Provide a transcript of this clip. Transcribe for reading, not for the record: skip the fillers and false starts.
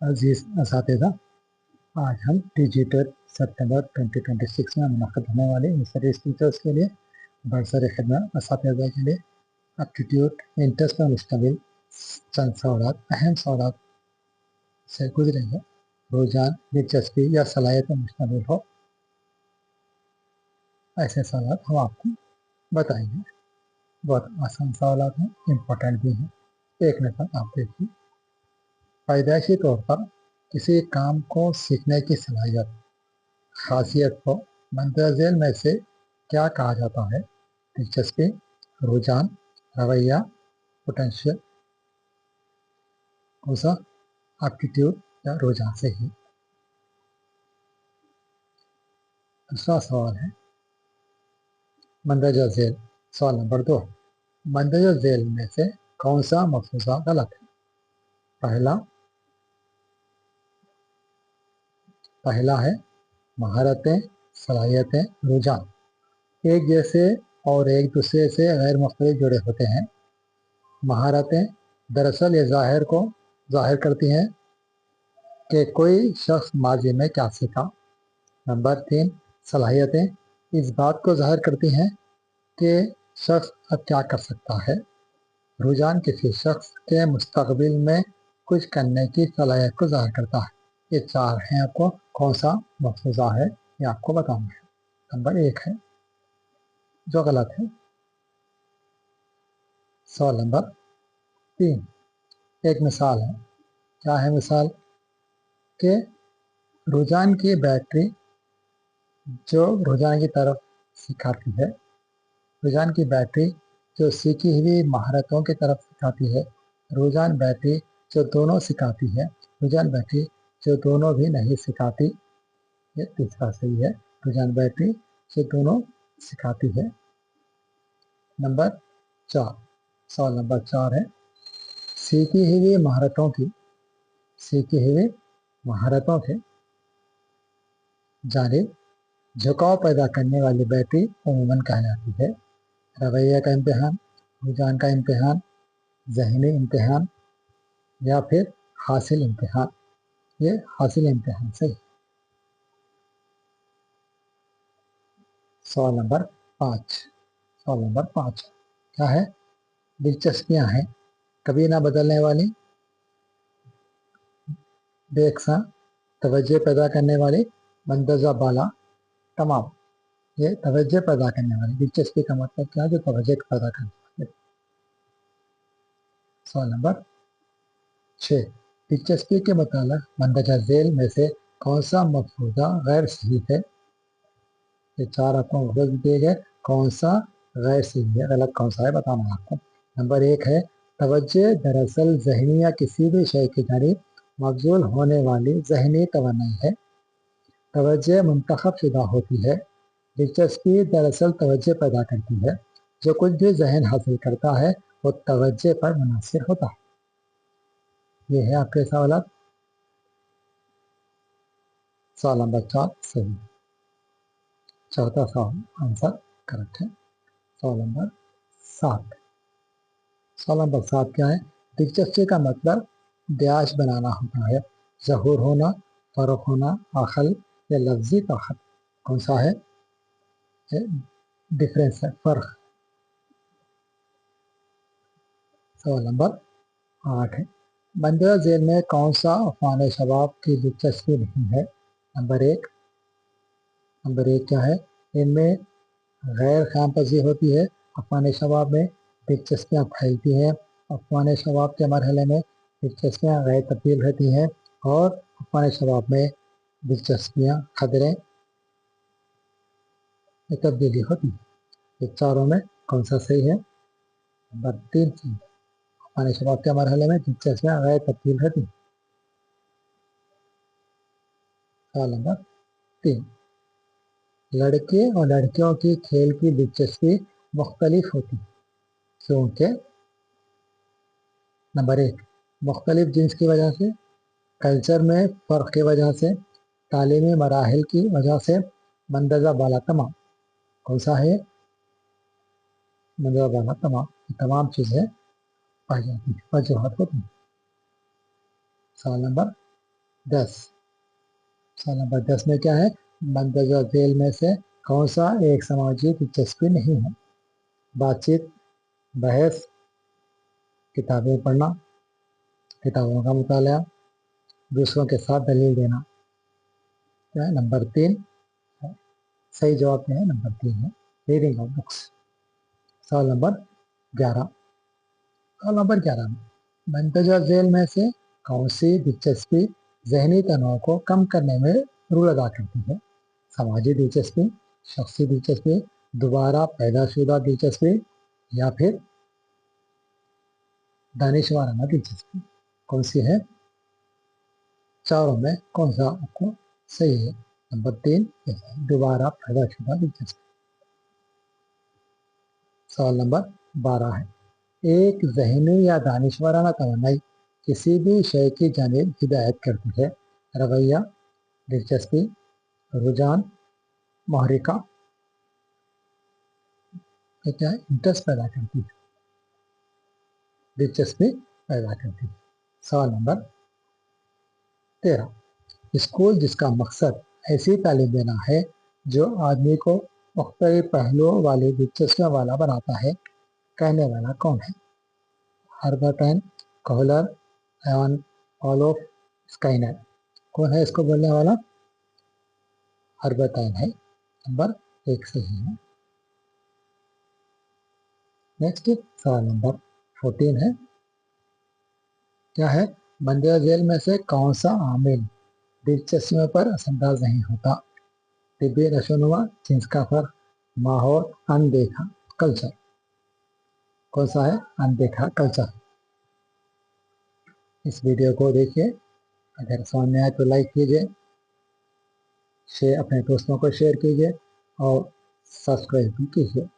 अजीज असातिज़ा, आज हम डिजिटल सितंबर 2026 में मुनक़्क़िद होने वाले रिसर्च टीचर्स के लिए बरसर खिदमत असातिज़ा के लिए एप्टीट्यूड इंटरेस्ट पर मुश्तमिल चंद सवालात, अहम सवालात से गुजरेंगे। रुझान, दिलचस्पी या सलाहियत पर मुश्तमिल हो, ऐसे सवालात हम आपको बताएंगे। बहुत आसान सवालात हैं, इम्पोर्टेंट भी हैं। एक नज़र आप देखिए। पैदाइशी तौर पर किसी काम को सीखने की सलाहियत, खासियत को मंदरजेल में से क्या कहा जाता है? दिलचस्पी, रुझान, रवैया, पोटेंशियल। दूसरा एप्टीट्यूड या रुझान से ही। दूसरा सवाल है मंदरजा झेल। सवाल नंबर 2, मंदरजा झेल में से कौन सा मफरूज़ा गलत है? पहला है महारतें, सलाहियतें, रुझान एक जैसे और एक दूसरे से गैर मुख्तलिफ जुड़े होते हैं। महारतें दरअसल ये ज़ाहिर करती हैं कि कोई शख्स माजी में क्या सीखा। नंबर 3, सलाहियतें इस बात को ज़ाहिर करती हैं कि शख्स अब क्या कर सकता है। रुझान किसी शख्स के मुस्तकबिल में कुछ करने की सलाहियत को ज़ाहिर करता है। ये चार हैं, आपको कौन सा मफरूज़ा है ये आपको बताना है। नंबर 1 है जो गलत है। सवाल नंबर 3, एक मिसाल है। क्या है मिसाल? कि रुझान की बैटरी जो रुझान की तरफ सिखाती है, रुझान की बैटरी जो सीखी हुई महारतों की तरफ सिखाती है, रुझान बैटरी जो दोनों सिखाती है, रुझान बैटरी जो दोनों भी नहीं सिखाती। ये तीसरा सही है, रुझान बैटरी जो दोनों सिखाती है। नंबर 4, सवाल नंबर 4 है सीखी हुई महारतों के जानिब झुकाव पैदा करने वाली बैटरी अमूमन कहलाती है। रवैया का इम्तिहान, रुझान का इम्तिहान, ज़हनी इम्तिहान या फिर हासिल इम्तिहान। ये हासिल इम्तिहान से। सवाल नंबर 5 क्या है? दिलचस्पियां हैं कभी ना बदलने वाली, बेकसा, तवज्जो पैदा करने वाली, मंदरजा बाला, तमाम। ये तवज्जो पैदा करने वाली, दिलचस्पी का मतलब क्या है? जो तवज्जो पैदा करने वाली। सवाल नंबर 6, दिलचस्पी के मुताबिक मंदरजा झेल में से कौन सा मफरूज़ा गैर सही है? ये चार आपको मफरूज़ दिए गए, कौन सा गैर सही है, गलत कौन सा है बताना है आपको। नंबर 1 है तवज्जो दरअसल ज़हनी या किसी भी शय की जानिब मबज़ूल होने वाली ज़हनी तवन्नाई है। तवज्जो मुंतखब शुदा होती है। दिलचस्पी दरअसल तवज्जो पैदा करती है। जो कुछ भी ज़हन हासिल करता है वो तवज्जो पर मुनहसर होता है। ये है आपके सवाल। सवाल नंबर 4 सही, चौथा सवाल आंसर करेक्ट है। सवाल नंबर 7 क्या है? दिलचस्पी का मतलब दयाश बनाना होता है। ज़हूर होना, फ़र्क होना, अखल या लफ्ज़ी ताकत। कौन सा है? डिफरेंस है, फ़र्क। सवाल नंबर 8 है मंदरजा झेल में कौन सा अफ़वान शबाब की दिलचस्पी नहीं है? नंबर 1 क्या है? इनमें गैर ख़याम पज़ीर होती है। अफ़वान शबाब में दिलचस्पियाँ फैलती हैं। अफ़वान शबाब के मरहले में दिलचस्पियाँ गैर तब्दील रहती हैं और अफ़वान शबाब में दिलचस्पियाँ खदरें तब्दीली होती है। ये चारों में कौन सा सही है? नंबर 3 सही। अफ़वान शबाब के मरहले में दिलचस्पियाँ गैर तब्दील रहती हैं। सवाल नंबर 3, लड़के और लड़कियों की खेल की दिलचस्पी मुख्तलिफ होती है क्योंकि? नंबर 1, मुख्तलिफ जिन्स की वजह से, कल्चर में फ़र्क की वजह से, तालीमी मराहिल की वजह से, मंदरजा बाला तमाम। कौन सा है? मंदरजा बाला तमाम। तमाम चीज़ें पाई जाती हैं, वजूहात होती हैं। सवाल नंबर 10। सवाल नंबर 10 में क्या है? मंदरजा झेल में से कौन सा एक समाजी दिलचस्पी नहीं है? बातचीत, बहस, किताबें पढ़ना, किताबों का मुताला, दूसरों के साथ दलील देना। क्या है? नंबर 3 है। सही जवाब क्या है? नंबर 3 है, रीडिंग ऑफ बुक्स। सवाल नंबर 11। सवाल नंबर 11 में मंदरजा झेल में से कौन सी दिलचस्पी जहनी तनाव को कम करने में रोल अदा करती है? समाजी दिलचस्पी, शख्सी दिलचस्पी, दोबारा पैदाशुदा दिलचस्पी या फिर दानिशवाराना दिलचस्पी। कौन सी है? चारों में कौन सा आपको सही है? नंबर 3 दोबारा पैदाशुदा दिलचस्पी। सवाल नंबर 12 है। एक जहनी या दानिशवाराना तवन्नाई किसी भी शय की जानिब हिदायत करती है। रवैया, दिलचस्पी, रुझान, महरिका। क्या है? इंटरेस्ट पैदा करती है, दिलचस्पी पैदा करती है। सवाल नंबर 13। स्कूल जिसका मकसद ऐसी तालीम देना है जो आदमी को मुख्तलिफ पहलुओं वाली दिलचस्पियों वाला बनाता है, कहने वाला कौन है? हर्बर्ट कोहलर, एवन ऑलोफ, स्काइनर। कौन है इसको बोलने वाला? हर्बर्ट है, नंबर 1 सही है। नेक्स्ट सवाल नंबर 14 है। क्या है? मंदरजा झेल में से कौन सा आमिल दिलचस्पियों पर असरअंदाज नहीं होता? तिब्बी नशोनुमा, जिन्स का फर्क, माहौल, अनदेखा, कल्चर। कौन सा है? अनदेखा कल्चर। इस वीडियो को देखिए, अगर समझ में आए तो लाइक कीजिए, शेयर अपने दोस्तों को शेयर कीजिए और सब्सक्राइब भी कीजिए।